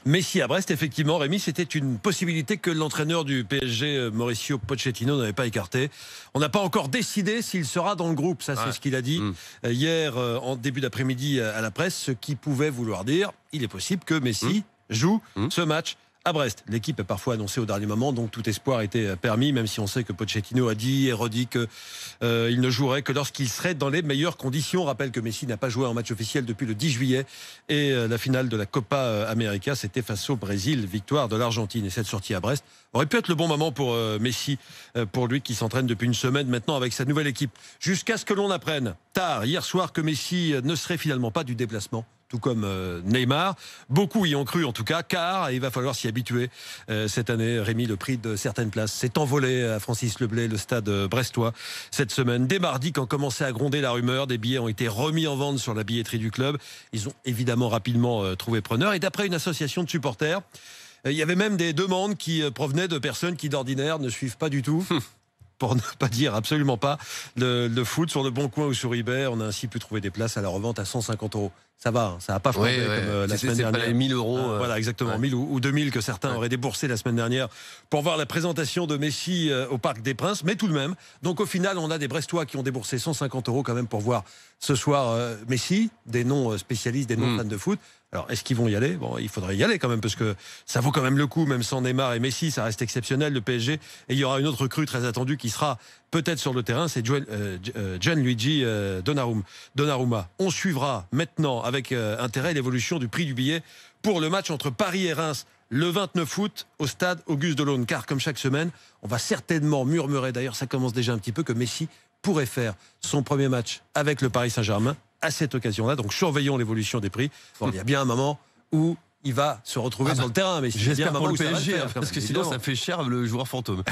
Messi à Brest, effectivement, Rémi, c'était une possibilité que l'entraîneur du PSG, Mauricio Pochettino, n'avait pas écarté. On n'a pas encore décidé s'il sera dans le groupe, ça c'est ce qu'il a dit hier en début d'après-midi à la presse, ce qui pouvait vouloir dire, il est possible que Messi joue ce match à Brest. L'équipe est parfois annoncée au dernier moment, donc tout espoir était permis, même si on sait que Pochettino a dit et redit qu'il ne jouerait que lorsqu'il serait dans les meilleures conditions. On rappelle que Messi n'a pas joué en match officiel depuis le 10 juillet et la finale de la Copa América, c'était face au Brésil, victoire de l'Argentine. Et cette sortie à Brest aurait pu être le bon moment pour Messi, pour lui qui s'entraîne depuis une semaine maintenant avec sa nouvelle équipe. Jusqu'à ce que l'on apprenne tard, hier soir, que Messi ne serait finalement pas du déplacement, tout comme Neymar. Beaucoup y ont cru en tout cas, car il va falloir s'y habituer. Cette année, Rémi, le prix de certaines places s'est envolé à Francis Leblay, le stade brestois, cette semaine. Dès mardi, quand commençait à gronder la rumeur, des billets ont été remis en vente sur la billetterie du club. Ils ont évidemment rapidement trouvé preneur. Et d'après une association de supporters, il y avait même des demandes qui provenaient de personnes qui d'ordinaire ne suivent pas du tout. Pour ne pas dire absolument pas, le foot sur le Bon Coin ou sur eBay. On a ainsi pu trouver des places à la revente à 150 €. Ça va, ça n'a pas flambé comme la semaine dernière. Pas les 1000 €. Voilà, exactement, 1000 ou 2000 que certains auraient déboursé la semaine dernière pour voir la présentation de Messi au Parc des Princes, mais tout de même. Donc au final, on a des Brestois qui ont déboursé 150 € quand même pour voir ce soir Messi, des non spécialistes, des non fans de foot. Alors, est-ce qu'ils vont y aller? Bon, il faudrait y aller quand même, parce que ça vaut quand même le coup, même sans Neymar et Messi, ça reste exceptionnel, le PSG. Et il y aura une autre recrue très attendue qui sera peut-être sur le terrain, c'est Gianluigi Donnarumma. On suivra maintenant avec intérêt l'évolution du prix du billet pour le match entre Paris et Reims le 29 août au stade Auguste Delaune. Car comme chaque semaine, on va certainement murmurer, d'ailleurs ça commence déjà un petit peu, que Messi pourrait faire son premier match avec le Paris Saint-Germain à cette occasion-là. Donc surveillons l'évolution des prix. Bon, il y a bien un moment où il va se retrouver sur le terrain. Mais j'espère pour le PSG, parce que sinon ça fait cher le joueur fantôme.